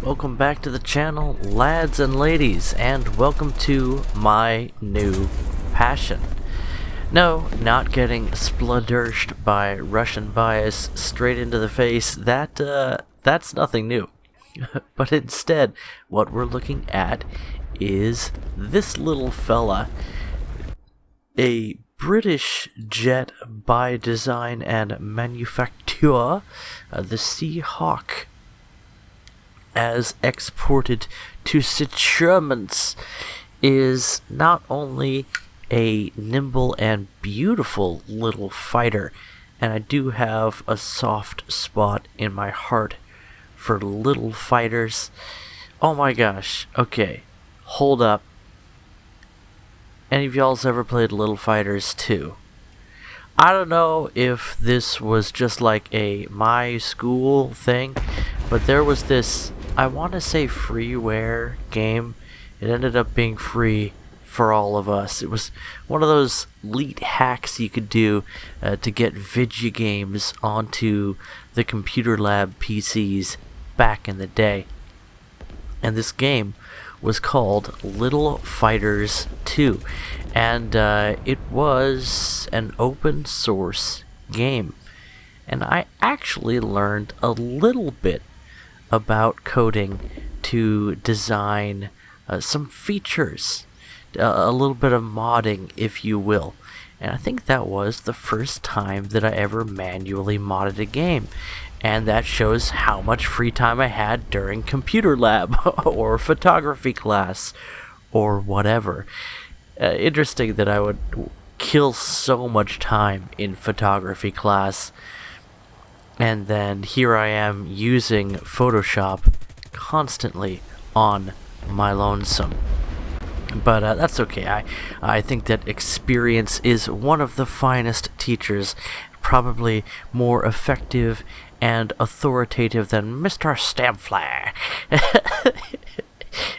Welcome back to the channel, lads and ladies, and welcome to my new passion. No, not getting splurged by Russian bias straight into the face. That's nothing new. But instead, what we're looking at is this little fella, a British jet by design and manufacture, the Seahawk, as exported to Germans, is not only a nimble and beautiful little fighter, and I do have a soft spot in my heart for little fighters. Oh my gosh, okay, hold up. Any of y'all's ever played Little Fighters 2? I don't know if this was just like a my school thing, but there was this, I want to say, freeware game. It ended up being free for all of us. It was one of those neat hacks you could do to get video games onto the computer lab PCs back in the day. And this game was called Little Fighters 2, and it was an open source game. And I actually learned a little bit about coding to design some features, a little bit of modding, if you will. And I think that was the first time that I ever manually modded a game. And that shows how much free time I had during computer lab or photography class or whatever. Interesting that I would kill so much time in photography class, and then here I am using Photoshop constantly on my lonesome. But that's okay. I think that experience is one of the finest teachers, probably more effective and authoritative than Mr. Stampfly.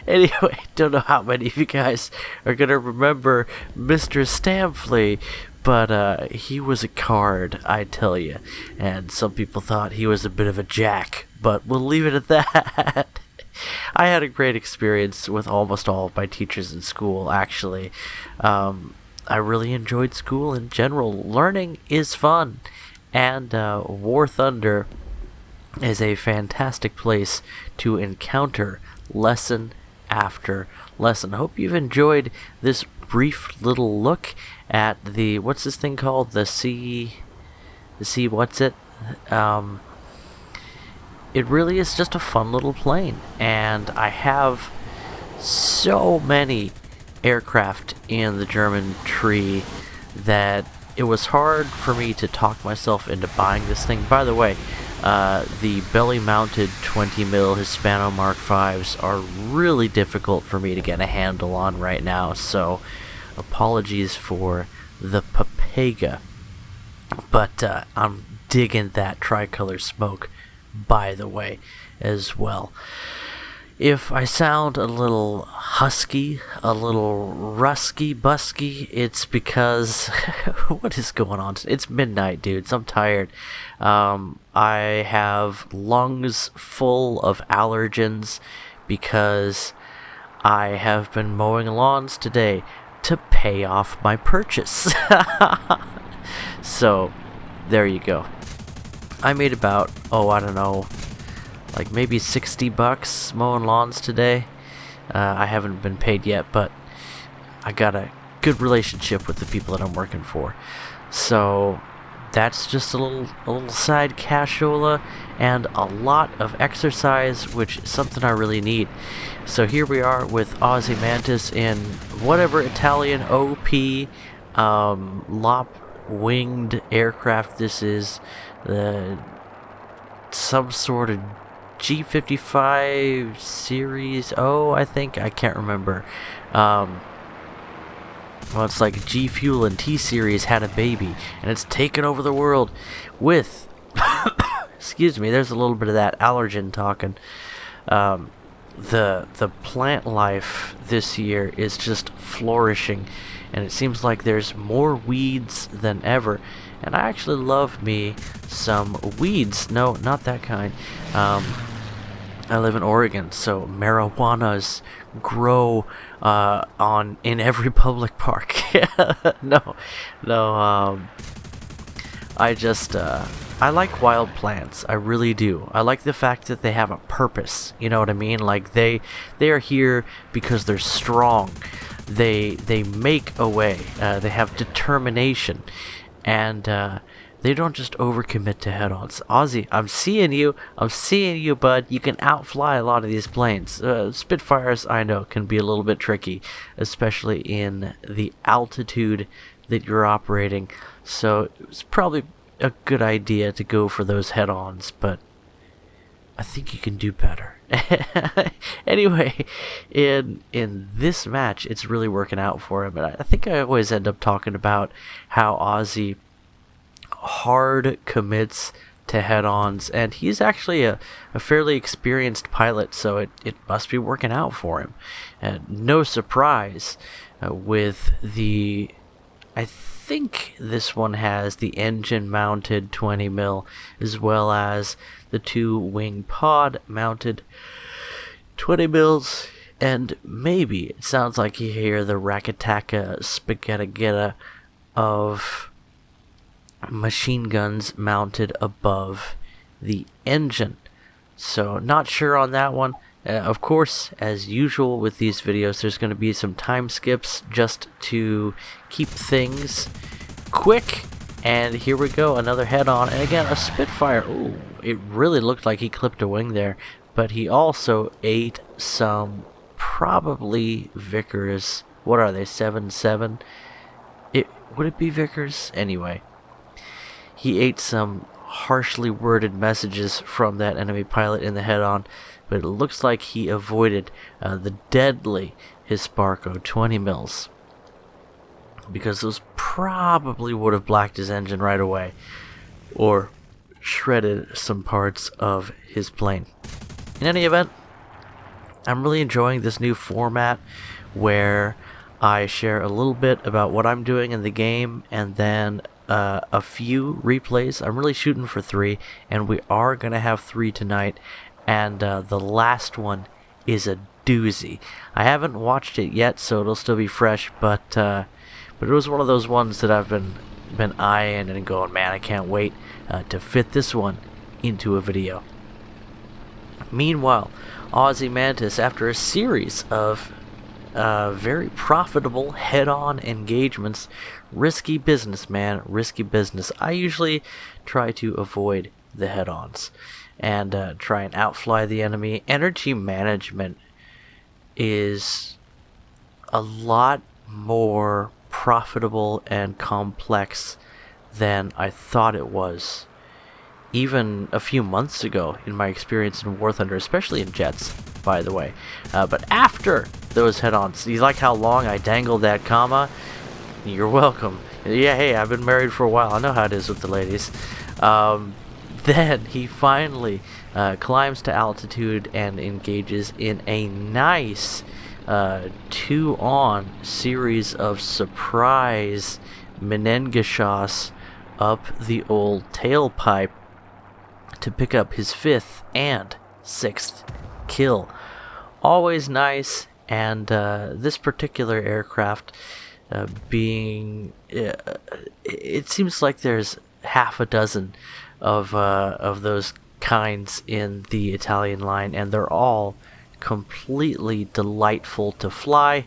Anyway, don't know how many of you guys are gonna remember Mr. Stampfly, but he was a card, I tell you. And some people thought he was a bit of a jack, but we'll leave it at that. I had a great experience with almost all of my teachers in school, actually. I really enjoyed school in general. Learning is fun, and War Thunder is a fantastic place to encounter lesson after lesson. I hope you've enjoyed this brief little look at the, what's this thing called? The C what's it? It really is just a fun little plane, and I have so many aircraft in the German tree that it was hard for me to talk myself into buying this thing. By the way, the belly-mounted 20mm Hispano Mark Vs are really difficult for me to get a handle on right now, so apologies for the Papega. But I'm digging that tricolor smoke, by the way, as well. If I sound a little husky, a little rusky-busky, it's because what is going on? It's midnight, dudes. I'm tired. I have lungs full of allergens because I have been mowing lawns today to pay off my purchase. So, there you go. I made about, I don't know, like maybe $60 mowing lawns today. I haven't been paid yet, but I got a good relationship with the people that I'm working for. So that's just a little side cashola and a lot of exercise, which is something I really need. So here we are with Ozymandias in whatever Italian OP lop-winged aircraft this is. Some sort of G55 Series O, I think. I can't remember. Well, it's like G Fuel and T Series had a baby, and it's taken over the world with excuse me, there's a little bit of that allergen talking. The plant life this year is just flourishing, and it seems like there's more weeds than ever. And I actually love me some weeds. No, not that kind. I live in Oregon, so marijuanas grow in every public park. no, no. I like wild plants. I really do. I like the fact that they have a purpose. You know what I mean? Like they are here because they're strong. They make a way. They have determination, and they don't just overcommit to head-ons. Ozzy, I'm seeing you, bud. You can outfly a lot of these planes. Spitfires, I know, can be a little bit tricky, especially in the altitude that you're operating. So it's probably a good idea to go for those head-ons, but I think you can do better. Anyway, in this match, it's really working out for him, and I think I always end up talking about how Ozzy hard commits to head-ons, and he's actually a fairly experienced pilot, so it must be working out for him. No surprise with the... I think this one has the engine-mounted 20 mil, as well as the 2 wing pod mounted 20 mils, and maybe it sounds like you hear the rackataka spaghetti of machine guns mounted above the engine. So not sure on that one. Of course, as usual with these videos, there's going to be some time skips just to keep things quick. And here we go, another head-on, and again a Spitfire. Ooh, it really looked like he clipped a wing there, but he also ate some probably Vickers. What are they, 7.7? Would it be Vickers? Anyway, he ate some harshly worded messages from that enemy pilot in the head-on, but it looks like he avoided the deadly Hisparco 20 mils, because those probably would have blacked his engine right away or shredded some parts of his plane. In any event, I'm really enjoying this new format where I share a little bit about what I'm doing in the game and then a few replays. I'm really shooting for 3, and we are going to have 3 tonight, and the last one is a doozy. I haven't watched it yet, so it'll still be fresh, but it was one of those ones that I've been eyeing and going, man, I can't wait to fit this one into a video. Meanwhile, Ozzy Mantis, after a series of very profitable head-on engagements, risky business, man, risky business. I usually try to avoid the head-ons and try and outfly the enemy. Energy management is a lot more profitable and complex than I thought it was even a few months ago in my experience in War Thunder, especially in jets, by the way. But after those head-ons, you like how long I dangled that comma? You're welcome. Yeah, hey, I've been married for a while. I know how it is with the ladies. Then he finally climbs to altitude and engages in a nice 2-on series of surprise menengeshots up the old tailpipe to pick up his 5th and 6th kill. Always nice, and this particular aircraft being... it seems like there's half a dozen of those kinds in the Italian line, and they're all completely delightful to fly,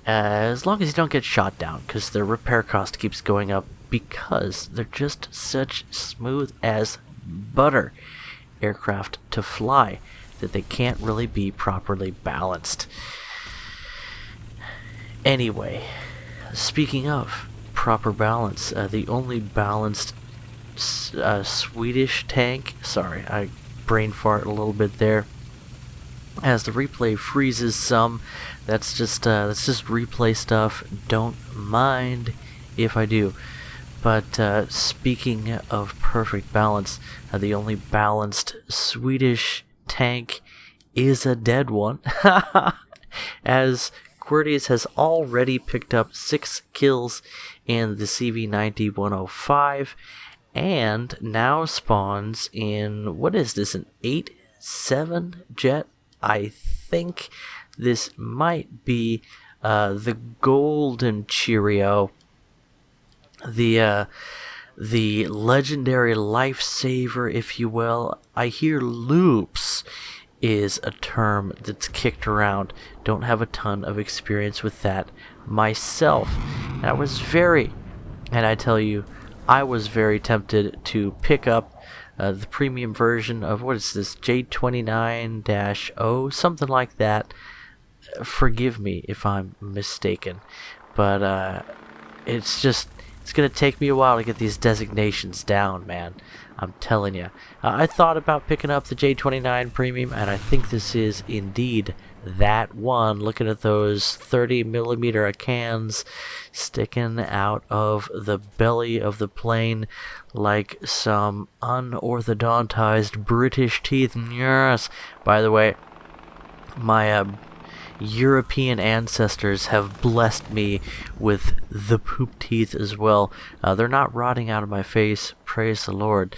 as long as you don't get shot down, because their repair cost keeps going up because they're just such smooth as butter aircraft to fly that they can't really be properly balanced. Anyway, speaking of proper balance, the only balanced Swedish tank, sorry, I brain fart a little bit there, as the replay freezes some. That's just replay stuff. Don't mind if I do. But speaking of perfect balance, the only balanced Swedish tank is a dead one, as Quirtes has already picked up 6 kills in the CV90-105, and now spawns in, what is this, an 8 7 jet. I think this might be the Golden Cheerio, the legendary lifesaver, if you will. I hear loops is a term that's kicked around. Don't have a ton of experience with that myself. And I was very tempted to pick up the premium version of, what is this, J29-0, something like that. Forgive me if I'm mistaken, but it's going to take me a while to get these designations down, man. I'm telling you. I thought about picking up the J29 Premium, and I think this is indeed that one. Looking at those 30mm cans sticking out of the belly of the plane like some unorthodontized British teeth. Yes. By the way, my European ancestors have blessed me with the poop teeth as well. They're not rotting out of my face, praise the Lord,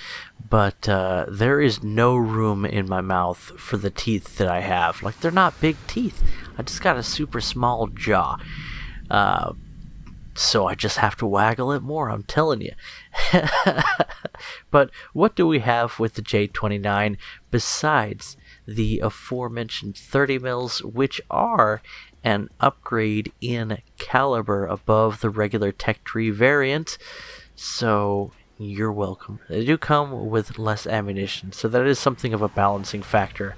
but there is no room in my mouth for the teeth that I have. Like, they're not big teeth. I just got a super small jaw. So I just have to waggle it more, I'm telling you. But what do we have with the J29 besides the aforementioned 30 mils, which are an upgrade in caliber above the regular Tech Tree variant? So you're welcome. They do come with less ammunition, so that is something of a balancing factor,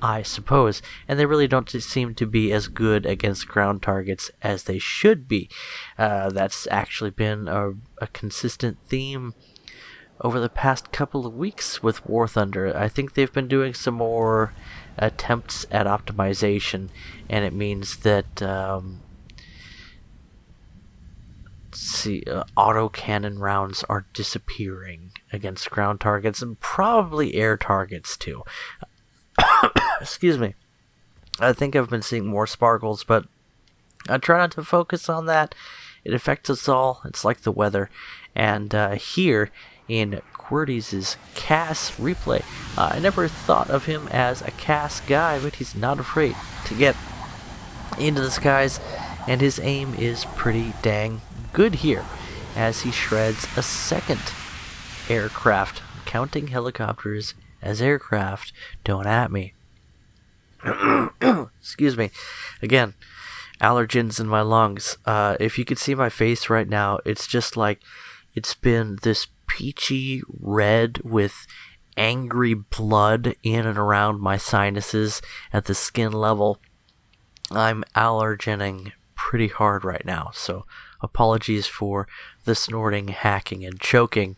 I suppose. And they really don't seem to be as good against ground targets as they should be. That's actually been a consistent theme over the past couple of weeks with War Thunder. I think they've been doing some more attempts at optimization, and it means that autocannon rounds are disappearing against ground targets and probably air targets too. Excuse me. I think I've been seeing more sparkles, but I try not to focus on that. It affects us all. It's like the weather. And here in QWERTY's Cass replay, I never thought of him as a Cass guy, but he's not afraid to get into the skies, and his aim is pretty dang good here as he shreds a second aircraft. Counting helicopters as aircraft, don't at me. Excuse me. Again, allergens in my lungs. If you could see my face right now, it's just like it's been this peachy red with angry blood in and around my sinuses at the skin level. I'm allergening pretty hard right now, so apologies for the snorting, hacking, and choking.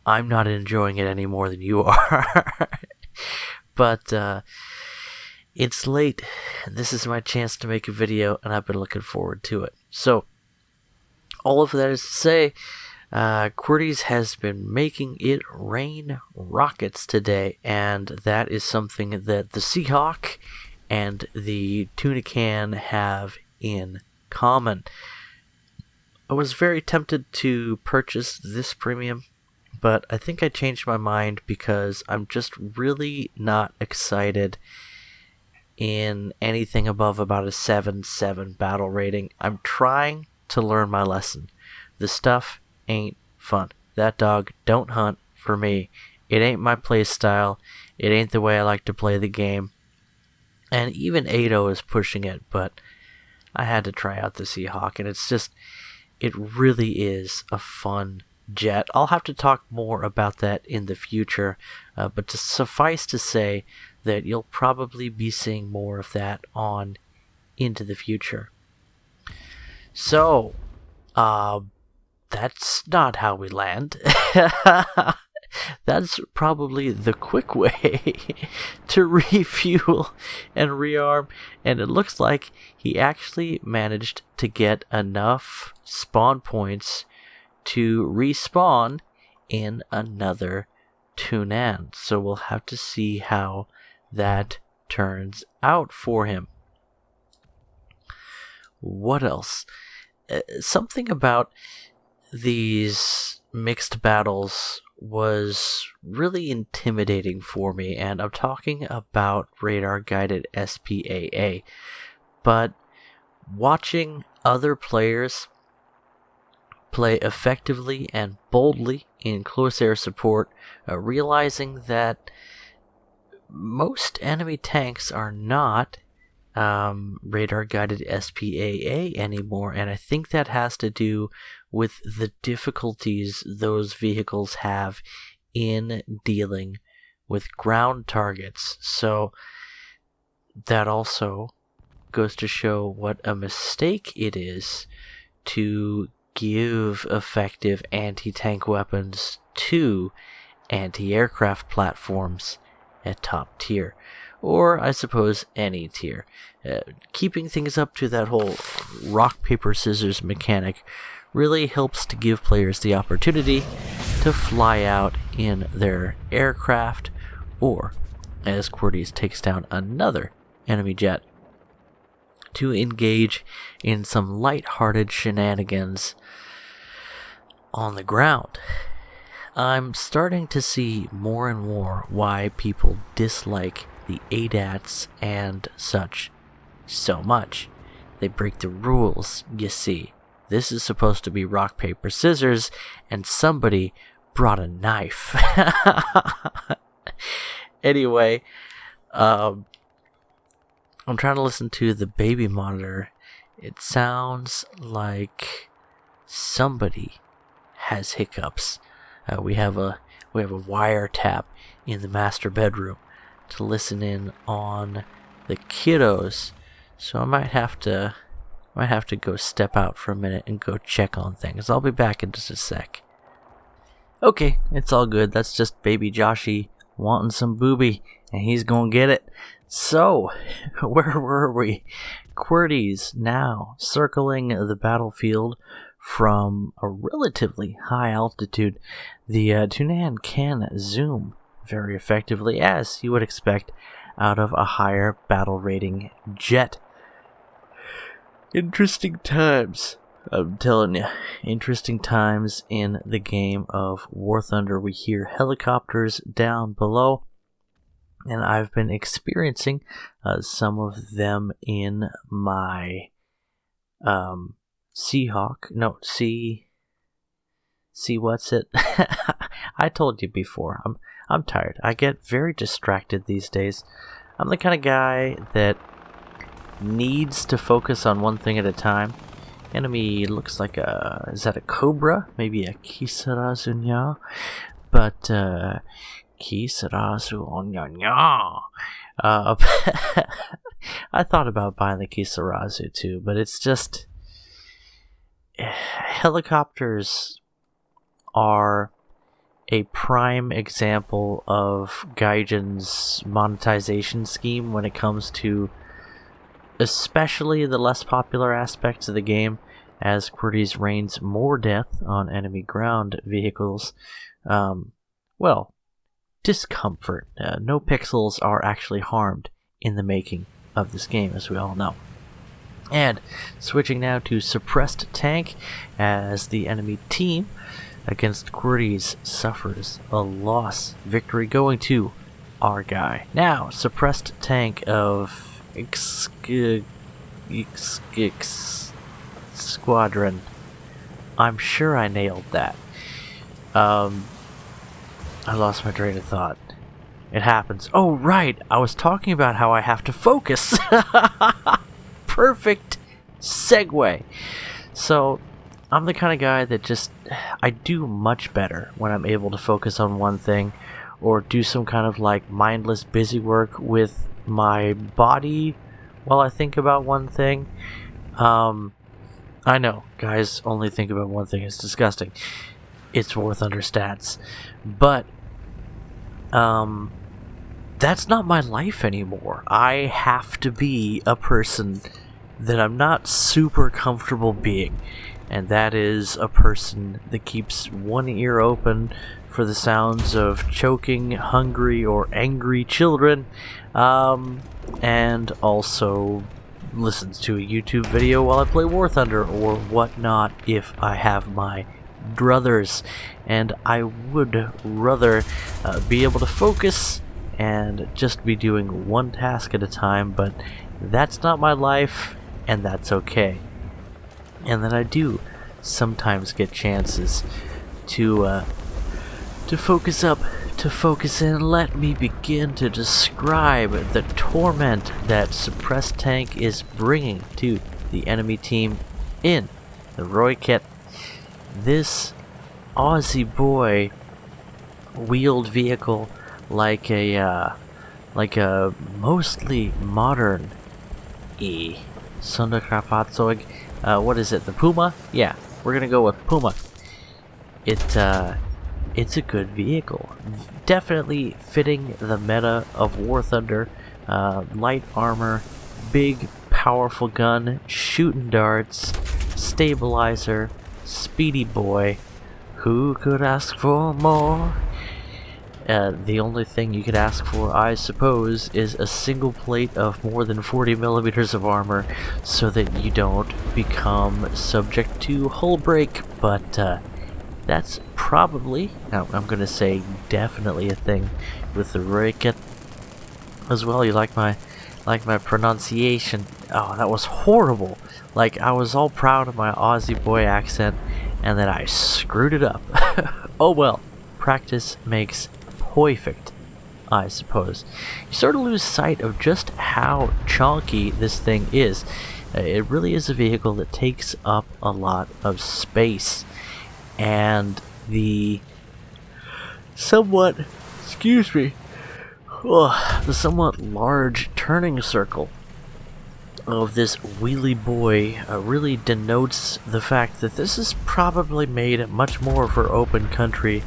I'm not enjoying it any more than you are. But it's late. This is my chance to make a video, and I've been looking forward to it. So, all of that is to say, QWERTY has been making it rain rockets today, and that is something that the Seahawk and the Tuna Can have in common. I was very tempted to purchase this premium, but I think I changed my mind because I'm just really not excited in anything above about a 7/7 battle rating. I'm trying to learn my lesson. The stuff ain't fun. That dog don't hunt for me. It ain't my play style. It ain't the way I like to play the game. And even Ado is pushing it, but I had to try out the Seahawk, and it really is a fun jet. I'll have to talk more about that in the future, but to suffice to say that you'll probably be seeing more of that on into the future. So, that's not how we land. That's probably the quick way to refuel and rearm, and it looks like he actually managed to get enough spawn points to respawn in another Tunan. So we'll have to see how that turns out for him. What else? Something about these mixed battles was really intimidating for me, and I'm talking about radar guided SPAA. But watching other players play effectively and boldly in close air support, realizing that most enemy tanks are not radar guided SPAA anymore, and I think that has to do with the difficulties those vehicles have in dealing with ground targets. So that also goes to show what a mistake it is to give effective anti-tank weapons to anti-aircraft platforms at top tier, or I suppose any tier. Keeping things up to that whole rock, paper, scissors mechanic really helps to give players the opportunity to fly out in their aircraft, or, as Qwerty's takes down another enemy jet, to engage in some light-hearted shenanigans on the ground. I'm starting to see more and more why people dislike the ADATs and such so much. They break the rules, you see. This is supposed to be rock, paper, scissors, and somebody brought a knife. Anyway, I'm trying to listen to the baby monitor. It sounds like somebody has hiccups. We have a wiretap in the master bedroom to listen in on the kiddos. So I might have to go step out for a minute and go check on things. I'll be back in just a sec. Okay, it's all good. That's just baby Joshy wanting some booby, and he's gonna get it. So, where were we? Qwerty's now circling the battlefield from a relatively high altitude. The Tunan can zoom very effectively, as you would expect out of a higher battle rating jet. Interesting times, I'm telling you. Interesting times in the game of War Thunder. We hear helicopters down below, and I've been experiencing some of them in my Seahawk. No, see what's it? I told you before. I'm tired. I get very distracted these days. I'm the kind of guy that needs to focus on one thing at a time. Enemy looks like is that a cobra? Maybe a Kisarazu nya? But Kisarazu nya. I thought about buying the Kisarazu too, but it's just helicopters are a prime example of Gaijin's monetization scheme when it comes to especially the less popular aspects of the game, as Qwerty's rains more death on enemy ground vehicles. Discomfort. No pixels are actually harmed in the making of this game, as we all know. And switching now to SuppressedTank, as the enemy team against Qwerty's suffers a loss. Victory going to our guy. Now, SuppressedTank of Squadron. I'm sure I nailed that. I lost my train of thought. It happens. Oh, right. I was talking about how I have to focus. Perfect segue. So, I'm the kind of guy that I do much better when I'm able to focus on one thing, or do some kind of like mindless busy work with my body while I think about one thing. I know, guys only think about one thing. It's disgusting. It's War Thunder stats. But that's not my life anymore. I have to be a person that I'm not super comfortable being. And that is a person that keeps one ear open for the sounds of choking, hungry, or angry children, and also listens to a YouTube video while I play War Thunder or whatnot if I have my druthers, and I would rather be able to focus and just be doing one task at a time, but that's not my life, and that's okay. And then I do sometimes get chances to focus up, to focus in. Let me begin to describe the torment that SuppressedTank is bringing to the enemy team in the Roy-Kit. This Aussie boy wheeled vehicle like a mostly modern Sonderkraftfahrzeug. What is it? The Puma? Yeah, we're gonna go with Puma. It's a good vehicle. Definitely fitting the meta of War Thunder. Light armor, big powerful gun, shooting darts, stabilizer, speedy boy. Who could ask for more? The only thing you could ask for, I suppose, is a single plate of more than 40 millimeters of armor so that you don't become subject to hull break, but that's probably, I'm gonna say definitely a thing with the Roy-Kit as well. You like my pronunciation? Oh, that was horrible. Like, I was all proud of my Aussie boy accent, and then I screwed it up. Oh well, practice makes perfect, I suppose. You sort of lose sight of just how chonky this thing is. It really is a vehicle that takes up a lot of space, and the somewhat, the somewhat large turning circle of this wheelie boy really denotes the fact that this is probably made much more for open country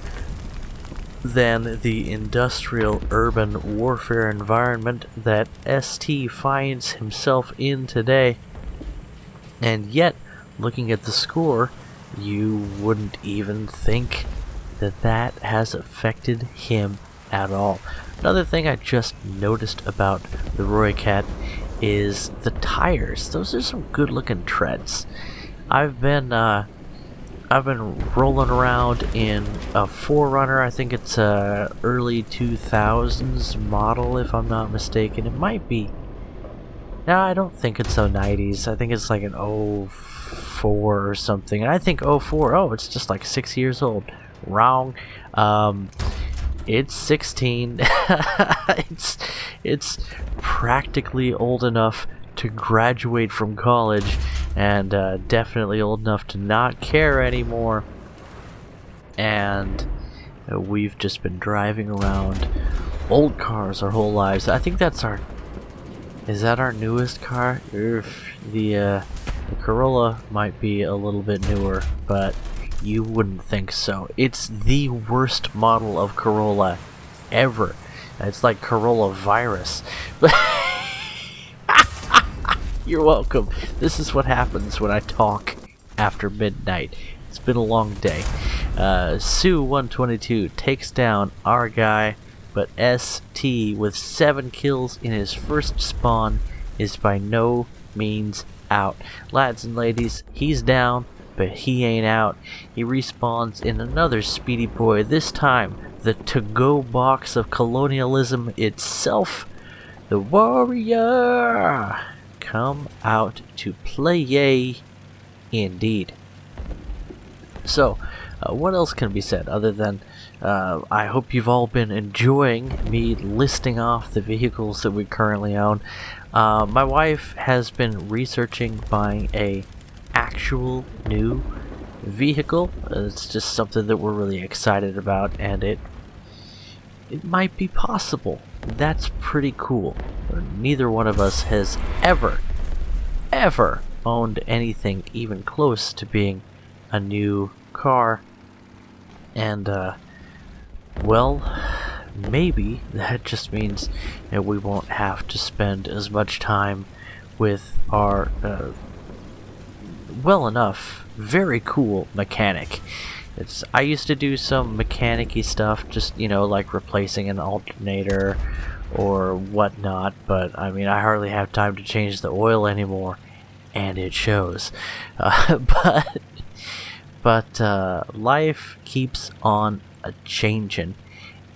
than the industrial urban warfare environment that ST finds himself in today. And yet, looking at the score, you wouldn't even think that that has affected him at all. Another thing I just noticed about the Roy-Kit is the tires. Those are some good looking treads. I've been rolling around in a 4Runner. I think it's a early 2000s model, if I'm not mistaken. It might be. No, I don't think it's a 90s. I think it's like an 04 or something. And I think 04, oh, it's just like 6 years old. Wrong. It's 16. it's practically old enough to graduate from college, and definitely old enough to not care anymore. And we've just been driving around old cars our whole lives. I think that's our... Is that our newest car? The Corolla might be a little bit newer, but you wouldn't think so. It's the worst model of Corolla ever. It's like Corolla virus. You're welcome. This is what happens when I talk after midnight. It's been a long day. Sue-122 takes down our guy, but ST, with 7 kills in his first spawn, is by no means out. Lads and ladies, he's down, but he ain't out. He respawns in another speedy boy, this time the to-go box of colonialism itself. The warrior! Come out to play, yay, indeed. So, what else can be said other than I hope you've all been enjoying me listing off the vehicles that we currently own. My wife has been researching buying a actual new vehicle. It's just something that we're really excited about, and it might be possible. That's pretty cool. Neither one of us has ever owned anything even close to being a new car, and well, maybe that just means that we won't have to spend as much time with our well enough, very cool mechanic. I used to do some mechanic-y stuff, just, you know, like replacing an alternator or whatnot, but I mean, I hardly have time to change the oil anymore, and it shows. But But life keeps on a-changin',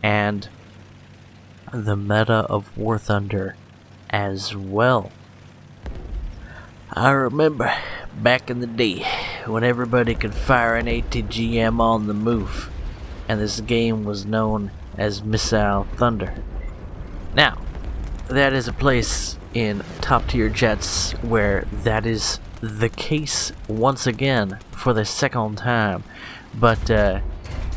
and the meta of War Thunder as well. I remember back in the day when everybody could fire an ATGM on the move, and this game was known as Missile Thunder. Now, that is a place in top tier jets where that is the case once again for the second time, but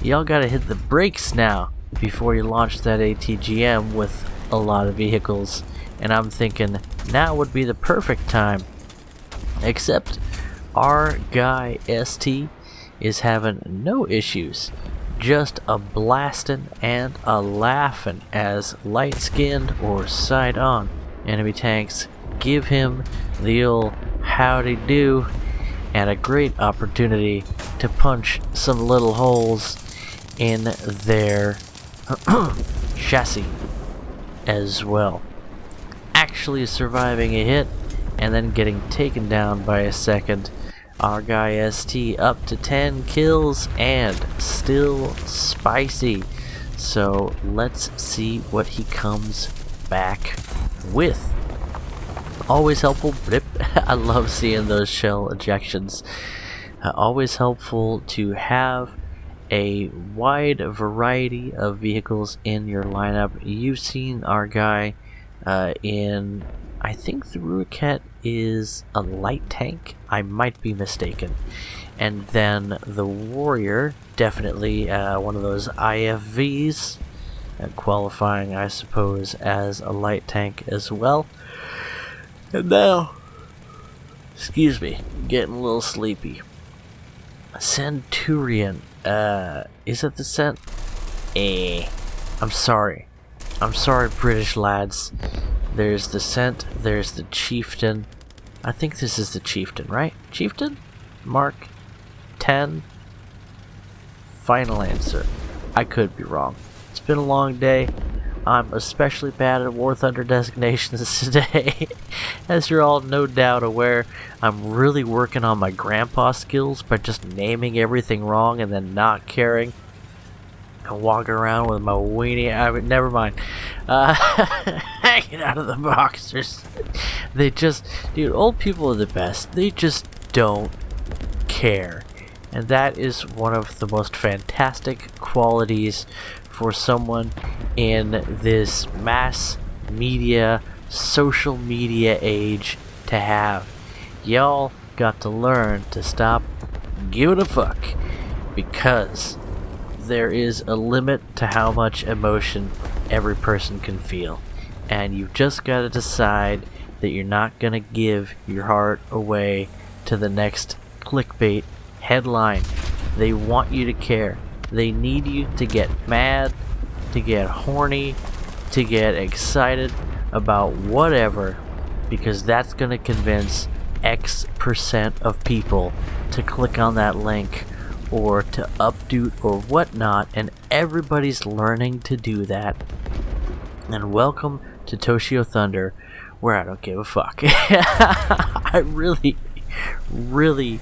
y'all gotta hit the brakes now before you launch that ATGM with a lot of vehicles, and I'm thinking now would be the perfect time. Except our guy ST is having no issues, just a blasting and a laughing as light-skinned or side-on enemy tanks give him the old howdy do, and a great opportunity to punch some little holes in their chassis as well. Actually surviving a hit and then getting taken down by a second. Our guy ST up to 10 kills and still spicy. So let's see what he comes back with. Always helpful. I love seeing those shell ejections. Always helpful to have a wide variety of vehicles in your lineup. You've seen our guy in, I think the Ruiket is a light tank. I might be mistaken. And then the Warrior, definitely one of those IFVs, qualifying, I suppose, as a light tank as well. And now, excuse me, getting a little sleepy. Centurion, is it the Cent? I'm sorry, British lads. There's the Cent, there's the Chieftain. I think this is the Chieftain, right? Chieftain? Mark 10? Final answer. I could be wrong. It's been a long day. I'm especially bad at War Thunder designations today. As you're all no doubt aware, I'm really working on my grandpa skills by just naming everything wrong and then not caring. I walk around with my weenie. Never mind. Hanging out of the boxers. They just, dude, old people are the best. They just don't care. And that is one of the most fantastic qualities for someone in this mass media, social media age to have. Y'all got to learn to stop giving a fuck, because there is a limit to how much emotion every person can feel, and you've just got to decide that you're not gonna give your heart away to the next clickbait headline. They want you to care. They need you to get mad, to get horny, to get excited about whatever, because that's gonna convince X% of people to click on that link or to updo or whatnot, and everybody's learning to do that. And welcome to Toshio Thunder, where I don't give a fuck. I really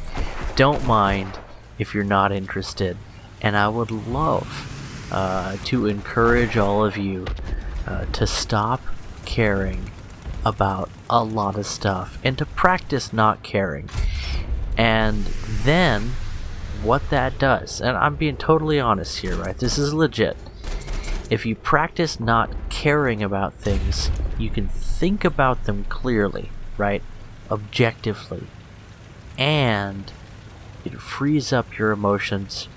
don't mind if you're not interested, and I would love to encourage all of you to stop caring about a lot of stuff and to practice not caring. And then what that does, and I'm being totally honest here, right? This is legit. If you practice not caring about things, you can think about them clearly, right? Objectively. And it frees up your emotions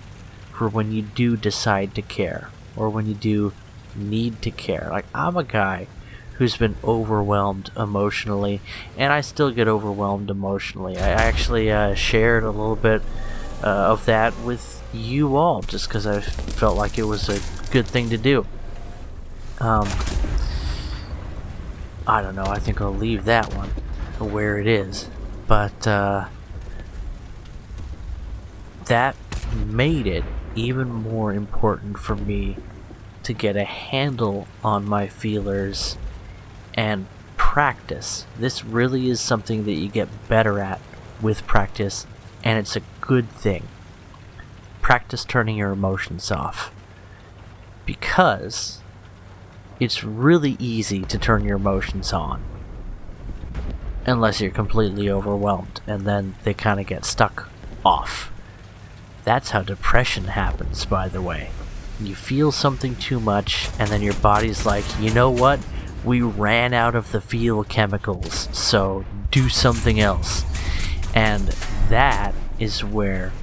for when you do decide to care, or when you do need to care. Like, I'm a guy who's been overwhelmed emotionally, and I still get overwhelmed emotionally. I actually shared a little bit of that with you all, just because I felt like it was a good thing to do. I don't know, I think I'll leave that one where it is, but that made it even more important for me to get a handle on my feelers and practice. This really is something that you get better at with practice, and it's a good thing. practice turning your emotions off. Because it's really easy to turn your emotions on. Unless you're completely overwhelmed, and then they kind of get stuck off. That's how depression happens, by the way. You feel something too much, and then your body's like, you know what? We ran out of the feel chemicals, so do something else. And that is where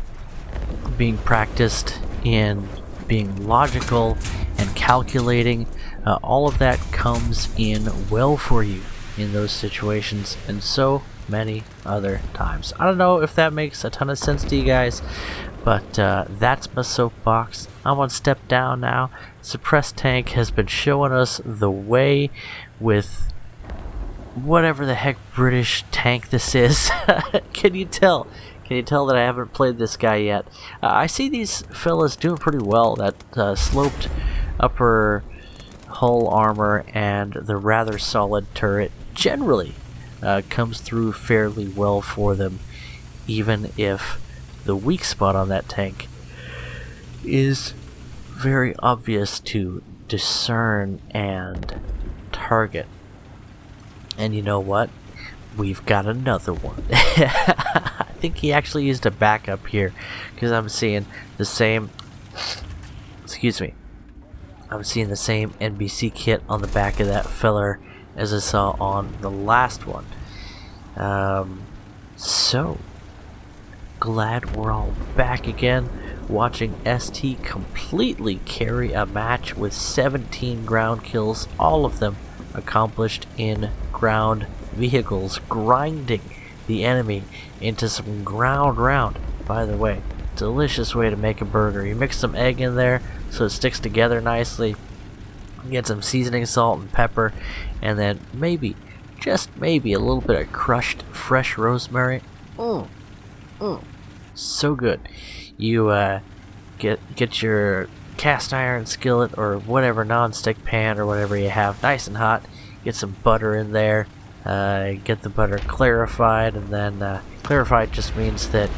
being practiced in being logical and calculating, all of that comes in well for you in those situations and so many other times. I don't know if that makes a ton of sense to you guys, but that's my soapbox. I'm on step down now. SuppressedTank has been showing us the way with whatever the heck British tank this is. Can you tell? Can you tell that I haven't played this guy yet? I see these fellas doing pretty well. That sloped upper hull armor and the rather solid turret generally comes through fairly well for them, even if the weak spot on that tank is very obvious to discern and target. And you know what? We've got another one. I think he actually used a backup here, because I'm seeing the same, I'm seeing the same NBC kit on the back of that feller as I saw on the last one. So glad we're all back again, watching ST completely carry a match with 17 ground kills, all of them accomplished in ground vehicles, grinding the enemy into some ground round. By the way, delicious way to make a burger. You mix some egg in there so it sticks together nicely, get some seasoning salt and pepper, and then maybe, just maybe, a little bit of crushed fresh rosemary. So good. You get your cast iron skillet or whatever non-stick pan or whatever you have nice and hot, get some butter in there, get the butter clarified, and then clarified just means that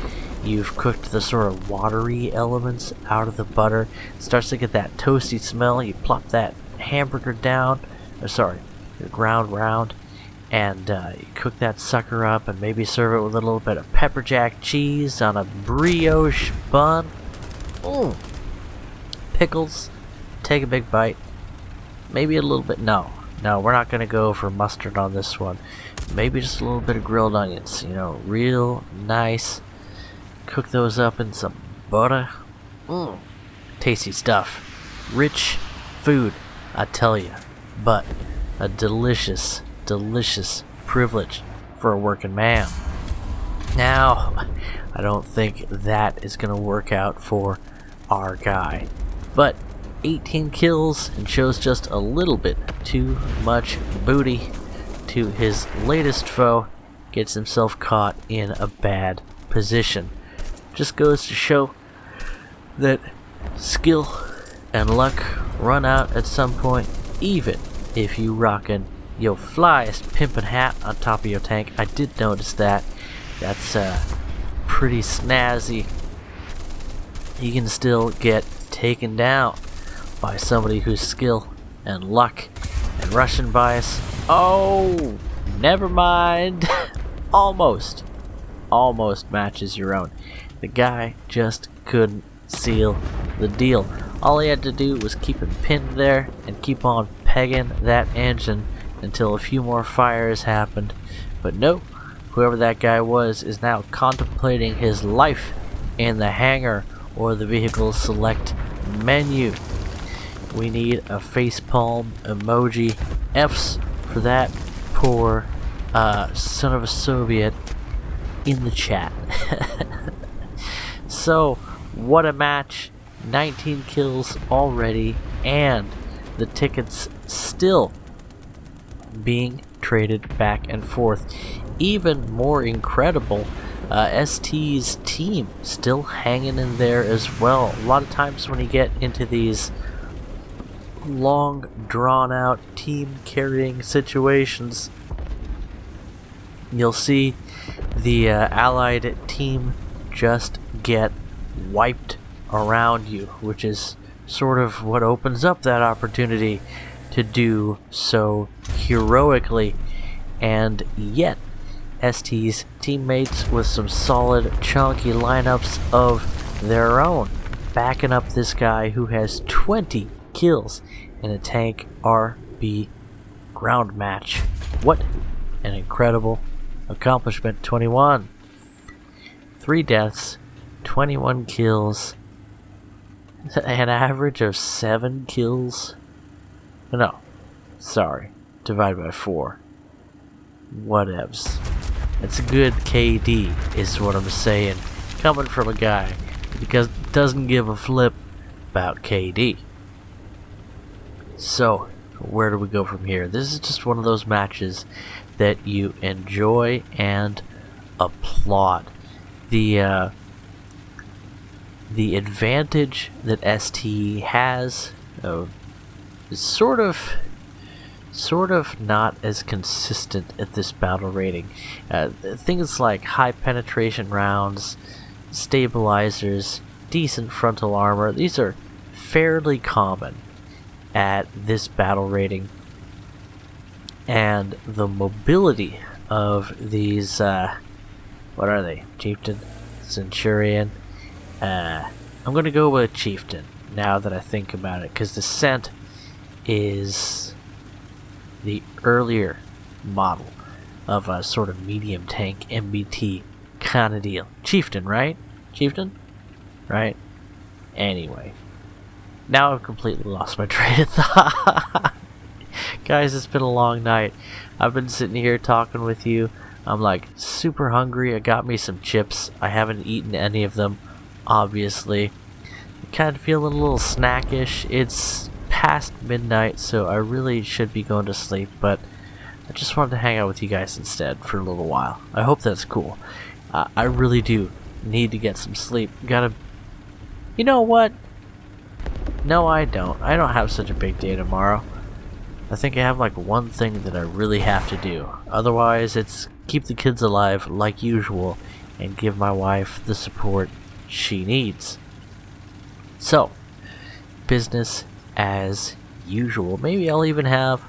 you've cooked the sort of watery elements out of the butter. It starts to get that toasty smell. You plop that hamburger down, your ground round, and you cook that sucker up and maybe serve it with a little bit of pepper jack cheese on a brioche bun. Pickles, take a big bite, maybe a little bit, no, we're not going to go for mustard on this one. Maybe just a little bit of grilled onions, real nice. Cook those up in some butter. Tasty stuff. Rich food, I tell you. But a delicious, delicious privilege for a working man. Now, I don't think that is going to work out for our guy. But 18 kills and shows just a little bit too much booty to his latest foe. Gets himself caught in a bad position. Just goes to show that skill and luck run out at some point, even if you rockin' your flyest pimpin' hat on top of your tank. I did notice that. That's pretty snazzy. You can still get taken down by somebody whose skill and luck and Russian bias. Oh, never mind. Almost matches your own. The guy just couldn't seal the deal. All he had to do was keep it pinned there and keep on pegging that engine until a few more fires happened. But nope, whoever that guy was is now contemplating his life in the hangar or the vehicle select menu. We need a facepalm emoji. F's for that poor son of a Soviet in the chat. So, what a match. 19 kills already, and the tickets still being traded back and forth. Even more incredible, ST's team still hanging in there as well. A lot of times when you get into these long, drawn-out team carrying situations, you'll see the allied team just get wiped around you, which is sort of what opens up that opportunity to do so heroically. And yet, ST's teammates with some solid, chunky lineups of their own, backing up this guy who has 20 kills in a tank RB ground match. What an incredible accomplishment. 21. 3 deaths, 21 kills, an average of 7 kills. No, sorry, divide by 4. Whatevs. It's a good KD, is what I'm saying, coming from a guy because doesn't give a flip about KD. So, where do we go from here? This is just one of those matches that you enjoy and applaud. The advantage that ST has is sort of not as consistent at this battle rating. Things like high penetration rounds, stabilizers, decent frontal armor, these are fairly common at this battle rating. And the mobility of these, what are they? Chieftain, Centurion. I'm going to go with Chieftain now that I think about it, because the Cent is the earlier model of a sort of medium tank MBT kind of deal. Chieftain, right? Chieftain? Right? Anyway. Now I've completely lost my train of thought. Guys, it's been a long night. I've been sitting here talking with you. I'm like super hungry. I got me some chips. I haven't eaten any of them, obviously. Kind of feeling a little snackish. It's past midnight, so I really should be going to sleep, but I just wanted to hang out with you guys instead for a little while. I hope that's cool. I really do need to get some sleep. You know what? No, I don't. I don't have such a big day tomorrow. I think I have like one thing that I really have to do. Otherwise, it's keep the kids alive like usual and give my wife the support she needs. So, business as usual. Maybe I'll even have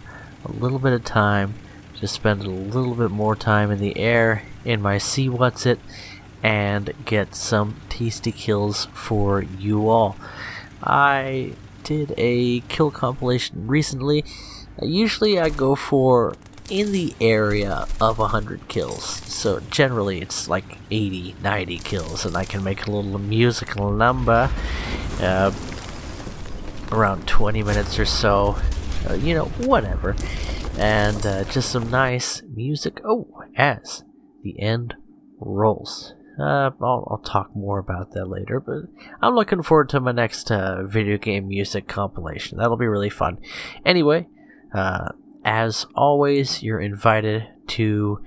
a little bit of time to spend a little bit more time in the air in my See What's It and get some tasty kills for you all. I did a kill compilation recently. Usually I go for in the area of 100 kills, so generally it's like 80, 90 kills, and I can make a little musical number around 20 minutes or so, whatever, and just some nice music as the end rolls. I'll talk more about that later, but I'm looking forward to my next video game music compilation. That'll be really fun. Anyway, as always, you're invited to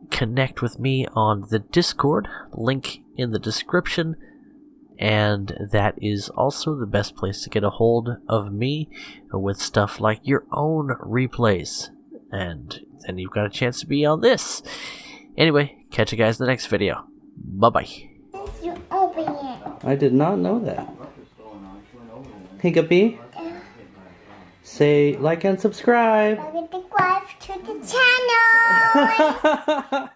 connect with me on the Discord, link in the description, and that is also the best place to get a hold of me with stuff like your own replays, and then you've got a chance to be on this. Anyway, catch you guys in the next video. Bye-bye. You open it. I did not know that. Hey, Guppy. Say like and subscribe. Subscribe to the channel.